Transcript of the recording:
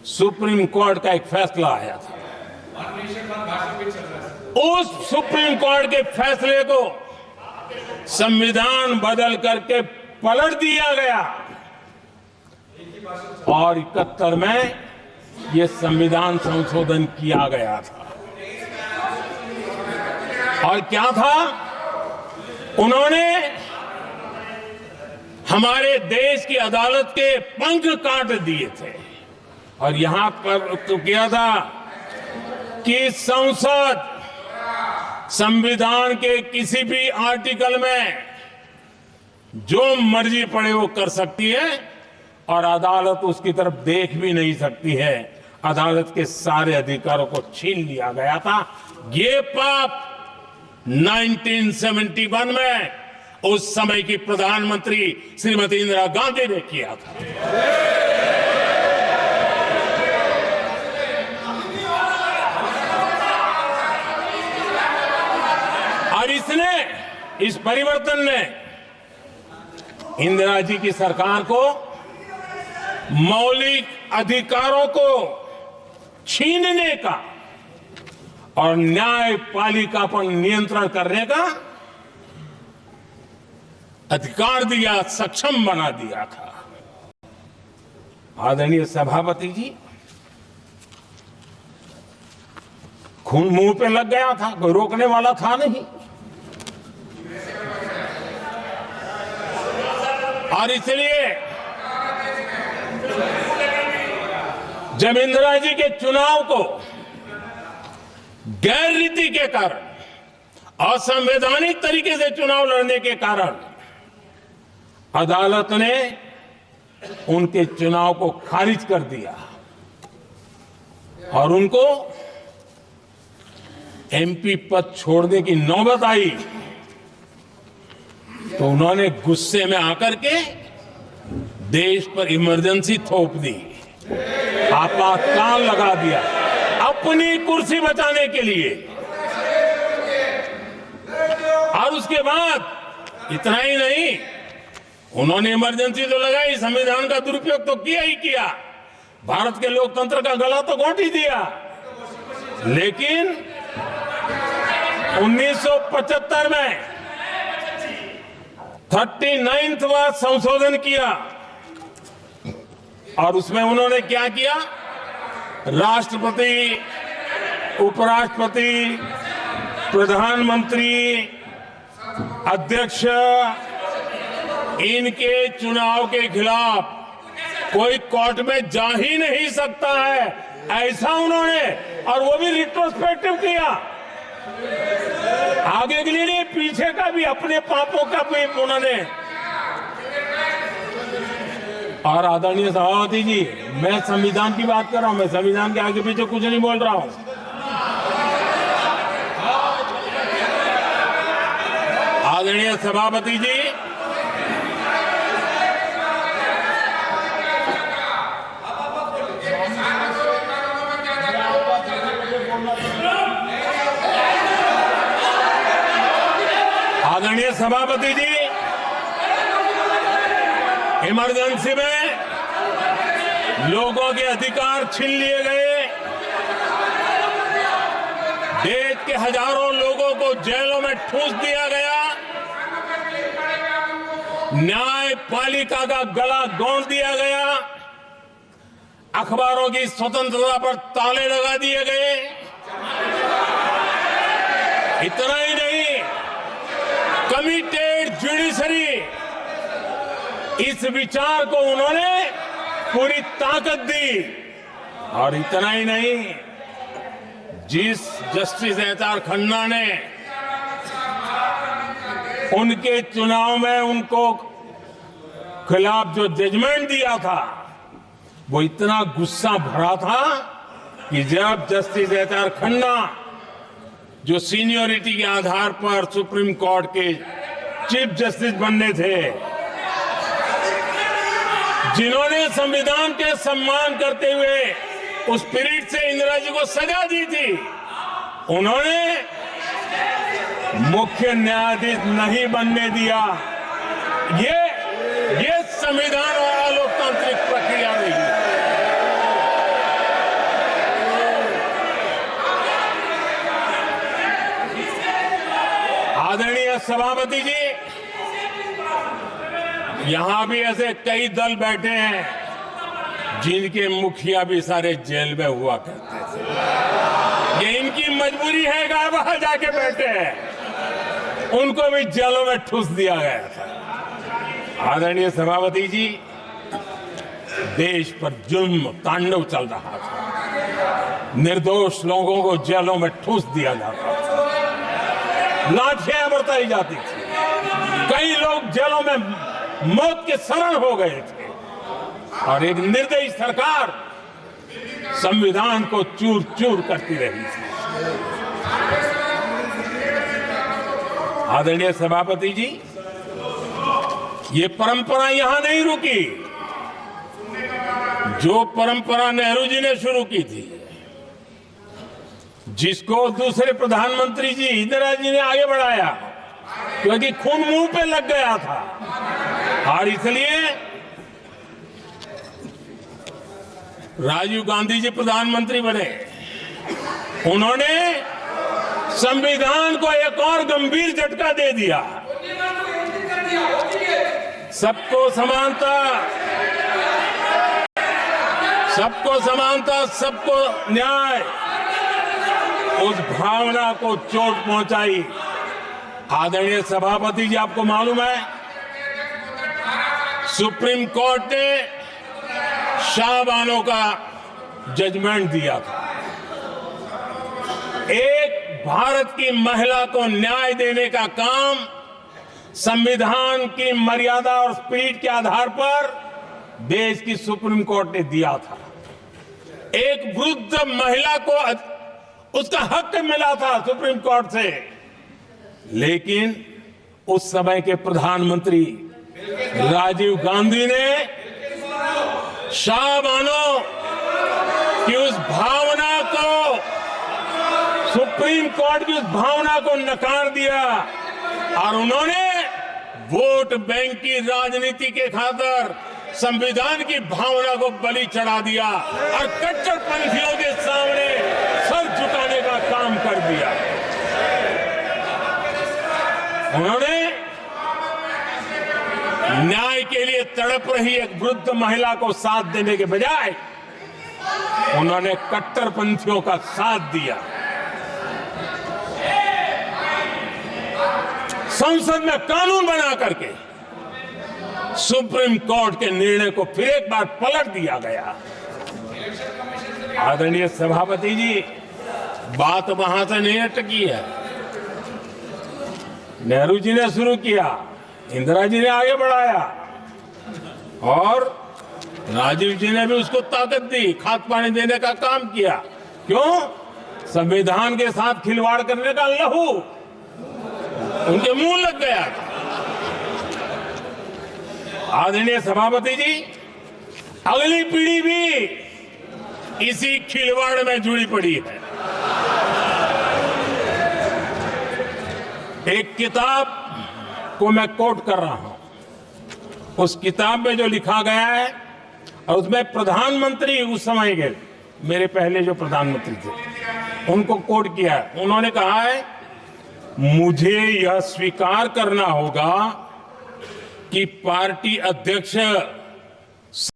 Supreme court का एक फैसला आया था। उस सुप्रीम कोर्ट के फैसले को संविधान बदल करके पलट दिया गया और 71 में यह संविधान संशोधन किया गया था। और क्या था, उन्होंने हमारे देश की अदालत के पंख काट दिए थे और यहां पर तो किया था कि संसद संविधान के किसी भी आर्टिकल में जो मर्जी पड़े वो कर सकती है और अदालत उसकी तरफ देख भी नहीं सकती है। अदालत के सारे अधिकारों को छीन लिया गया था। ये पाप 1971 में उस समय की प्रधानमंत्री श्रीमती इंदिरा गांधी ने किया था। और इस परिवर्तन ने इंदिरा जी की सरकार को मौलिक अधिकारों को छीनने का और न्यायपालिका पर नियंत्रण करने का अधिकार दिया, सक्षम बना दिया था। आदरणीय सभापति जी, खून मुंह पे लग गया था, कोई रोकने वाला था नहीं। और इसलिए जब इंदिरा जी के चुनाव को गैर रीति के कारण, असंवैधानिक तरीके से चुनाव लड़ने के कारण अदालत ने उनके चुनाव को खारिज कर दिया और उनको एमपी पद छोड़ने की नौबत आई, तो उन्होंने गुस्से में आकर के देश पर इमरजेंसी थोप दी, आपातकाल लगा दिया अपनी कुर्सी बचाने के लिए। और उसके बाद इतना ही नहीं, उन्होंने इमरजेंसी तो लगाई, संविधान का दुरुपयोग तो किया ही किया, भारत के लोकतंत्र का गला तो घोंट ही दिया। लेकिन 1975 में 39वां संशोधन किया और उसमें उन्होंने क्या किया, राष्ट्रपति, उपराष्ट्रपति, प्रधानमंत्री, अध्यक्ष, इनके चुनाव के खिलाफ कोई कोर्ट में जा ही नहीं सकता है, ऐसा उन्होंने, और वो भी रिट्रोस्पेक्टिव किया, आगे के लिए नहीं, पीछे का भी, अपने पापों का भी उन्होंने। और आदरणीय सभापति जी, मैं संविधान की बात कर रहा हूं, मैं संविधान के आगे पीछे कुछ नहीं बोल रहा हूं। आदरणीय सभापति जी, आदरणीय सभापति जी, इमरजेंसी में लोगों के अधिकार छीन लिए गए, देश के हजारों लोगों को जेलों में ठूंस दिया गया, न्यायपालिका का गला घोंट दिया गया, अखबारों की स्वतंत्रता पर ताले लगा दिए गए। इतना ही नहीं, कमिटेड जुडिशरी, इस विचार को उन्होंने पूरी ताकत दी। और इतना ही नहीं, जिस जस्टिस एचआर खन्ना ने उनके चुनाव में उनको खिलाफ जो जजमेंट दिया था, वो इतना गुस्सा भरा था कि जब जस्टिस एचआर खन्ना, जो सीनियरिटी के आधार पर सुप्रीम कोर्ट के चीफ जस्टिस बनने थे, जिन्होंने संविधान के सम्मान करते हुए उस स्पिरिट से इंदिरा जी को सजा दी थी, उन्होंने मुख्य न्यायाधीश नहीं बनने दिया। ये संविधान और लोकतांत्रिक प्रक्रिया रही। आदरणीय सभापति जी, यहां भी ऐसे कई दल बैठे हैं जिनके मुखिया भी सारे जेल में हुआ करते थे। ये इनकी मजबूरी है कि वहां जाके बैठे हैं, उनको भी जेलों में ठूस दिया गया था। आदरणीय सभापति जी, देश पर जुल्म तांडव चल रहा था, निर्दोष लोगों को जेलों में ठूस दिया जाता था, लाठियां बरताई जाती थी, कई लोग जेलों में मौत के शरण हो गए थे और एक निर्दयी सरकार संविधान को चूर चूर करती रही थी। आदरणीय सभापति जी, ये परंपरा यहां नहीं रुकी। जो परंपरा नेहरू जी ने शुरू की थी, जिसको दूसरे प्रधानमंत्री जी इंदिरा जी ने आगे बढ़ाया, क्योंकि खून मुंह पे लग गया था और इसलिए राजीव गांधी जी प्रधानमंत्री बने। उन्होंने संविधान को एक और गंभीर झटका दे दिया। सबको समानता, सबको समानता, सबको न्याय, उस भावना को चोट पहुंचाई। आदरणीय सभापति जी, आपको मालूम है सुप्रीम कोर्ट ने शाहबानो का जजमेंट दिया था। एक भारत की महिला को न्याय देने का काम संविधान की मर्यादा और स्पिरिट के आधार पर देश की सुप्रीम कोर्ट ने दिया था। एक वृद्ध महिला को उसका हक मिला था सुप्रीम कोर्ट से, लेकिन उस समय के प्रधानमंत्री राजीव गांधी ने शाहबानो की उस भावना को, सुप्रीम कोर्ट की उस भावना को नकार दिया और उन्होंने वोट बैंक की राजनीति के खातिर संविधान की भावना को बलि चढ़ा दिया और कट्टरपंथियों के सामने सर झुकाने का काम कर दिया। उन्होंने न्याय के लिए तड़प रही एक वृद्ध महिला को साथ देने के बजाय उन्होंने कट्टरपंथियों का साथ दिया। संसद में कानून बना करके सुप्रीम कोर्ट के निर्णय को फिर एक बार पलट दिया गया। आदरणीय सभापति जी, बात वहां से नहीं अटकी है। नेहरू जी ने शुरू किया, इंदिरा जी ने आगे बढ़ाया और राजीव जी ने भी उसको ताकत दी, खाद पानी देने का काम किया। क्यों? संविधान के साथ खिलवाड़ करने का लहू उनके मुंह लग गया था। आदरणीय सभापति जी, अगली पीढ़ी भी इसी खिलवाड़ में जुड़ी पड़ी है। एक किताब को मैं कोट कर रहा हूं। उस किताब में जो लिखा गया है और उसमें प्रधानमंत्री उस समय के मेरे पहले जो प्रधानमंत्री थे उनको कोट किया है। उन्होंने कहा है, मुझे यह स्वीकार करना होगा कि पार्टी अध्यक्ष